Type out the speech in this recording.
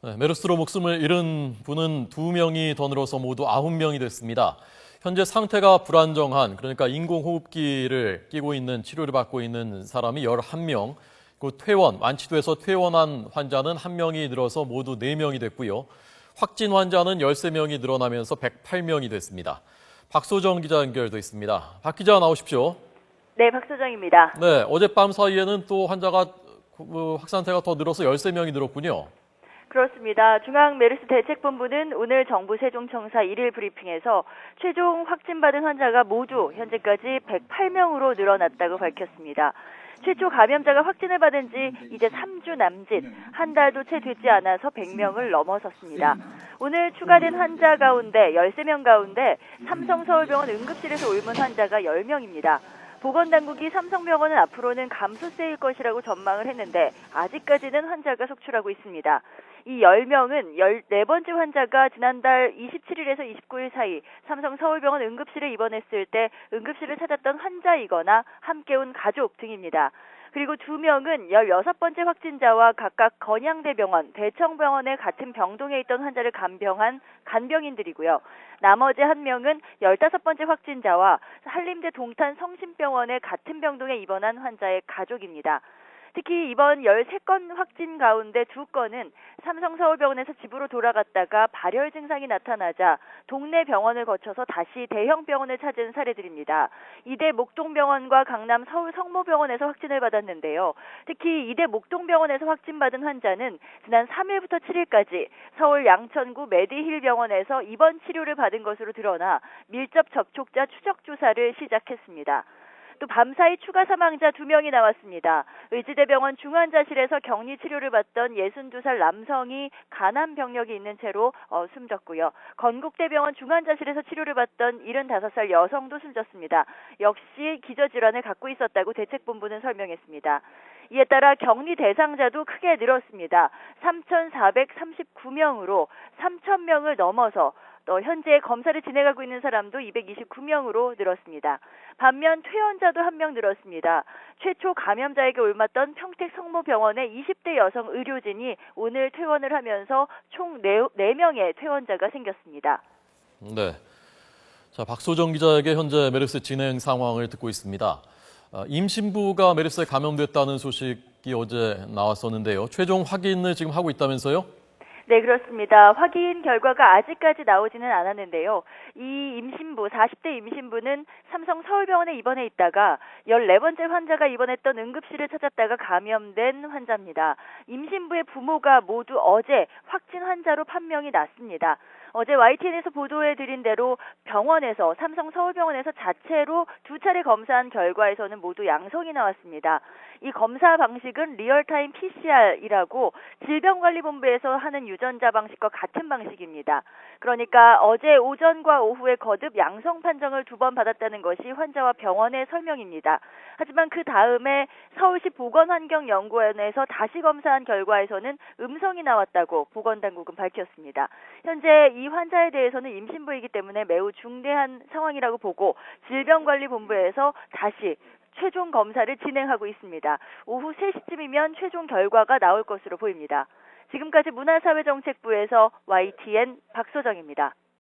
네, 메르스로 목숨을 잃은 분은 2명이 더 늘어서 모두 9명이 됐습니다. 현재 상태가 불안정한, 그러니까 인공호흡기를 끼고 있는 치료를 받고 있는 사람이 11명, 그리고 완치돼서 퇴원한 환자는 1명이 늘어서 모두 4명이 됐고요. 확진 환자는 13명이 늘어나면서 108명이 됐습니다. 박소정 기자 연결돼 있습니다. 박 기자 나오십시오. 네, 박소정입니다. 네, 어젯밤 사이에는 또 환자가 확산세가 더 늘어서 13명이 늘었군요. 그렇습니다. 중앙메르스대책본부는 오늘 정부 세종청사 1일 브리핑에서 최종 확진받은 환자가 모두 현재까지 108명으로 늘어났다고 밝혔습니다. 최초 감염자가 확진을 받은 지 이제 3주 남짓, 한 달도 채 되지 않아서 100명을 넘어섰습니다. 오늘 추가된 환자 가운데 13명 가운데 삼성서울병원 응급실에서 옮은 환자가 10명입니다. 보건당국이 삼성병원은 앞으로는 감소세일 것이라고 전망을 했는데 아직까지는 환자가 속출하고 있습니다. 이 10명은 14번째 환자가 지난달 27일에서 29일 사이 삼성서울병원 응급실에 입원했을 때 응급실을 찾았던 환자이거나 함께 온 가족 등입니다. 그리고 2명은 16번째 확진자와 각각 건양대병원, 대청병원의 같은 병동에 있던 환자를 간병한 간병인들이고요. 나머지 1명은 15번째 확진자와 한림대 동탄 성심병원의 같은 병동에 입원한 환자의 가족입니다. 특히 이번 13건 확진 가운데 2건은 삼성서울병원에서 집으로 돌아갔다가 발열 증상이 나타나자 동네 병원을 거쳐서 다시 대형 병원을 찾은 사례들입니다. 이대 목동병원과 강남 서울 성모병원에서 확진을 받았는데요. 특히 이대 목동병원에서 확진받은 환자는 지난 3일부터 7일까지 서울 양천구 메디힐 병원에서 입원 치료를 받은 것으로 드러나 밀접 접촉자 추적 조사를 시작했습니다. 또 밤사이 추가 사망자 2명이 나왔습니다. 의지대병원 중환자실에서 격리 치료를 받던 62살 남성이 간암 병력이 있는 채로 숨졌고요. 건국대병원 중환자실에서 치료를 받던 75살 여성도 숨졌습니다. 역시 기저질환을 갖고 있었다고 대책본부는 설명했습니다. 이에 따라 격리 대상자도 크게 늘었습니다. 3,439명으로 3,000명을 넘어서 또 현재 검사를 진행하고 있는 사람도 229명으로 늘었습니다. 반면 퇴원자도 1명 늘었습니다. 최초 감염자에게 옮았던 평택 성모병원의 20대 여성 의료진이 오늘 퇴원을 하면서 총 4명의 퇴원자가 생겼습니다. 네. 자, 박소정 기자에게 현재 메르스 진행 상황을 듣고 있습니다. 임신부가 메르스에 감염됐다는 소식이 어제 나왔었는데요. 최종 확인을 지금 하고 있다면서요? 네, 그렇습니다. 확인 결과가 아직까지 나오지는 않았는데요. 이 임신부, 40대 임신부는 삼성 서울병원에 입원해 있다가 14번째 환자가 입원했던 응급실을 찾았다가 감염된 환자입니다. 임신부의 부모가 모두 어제 확진 환자로 판명이 났습니다. 어제 YTN에서 보도해드린 대로 병원에서 삼성 서울병원에서 자체로 2차례 검사한 결과에서는 모두 양성이 나왔습니다. 이 검사 방식은 리얼타임 PCR이라고 질병관리본부에서 하는 유전자 방식과 같은 방식입니다. 그러니까 어제 오전과 오후에 거듭 양성 판정을 2번 받았다는 것이 환자와 병원의 설명입니다. 하지만 그 다음에 서울시 보건환경연구원에서 다시 검사한 결과에서는 음성이 나왔다고 보건당국은 밝혔습니다. 현재 이 환자에 대해서는 임신부이기 때문에 매우 중대한 상황이라고 보고 질병관리본부에서 다시 최종 검사를 진행하고 있습니다. 오후 3시쯤이면 최종 결과가 나올 것으로 보입니다. 지금까지 문화사회정책부에서 YTN 박소정입니다.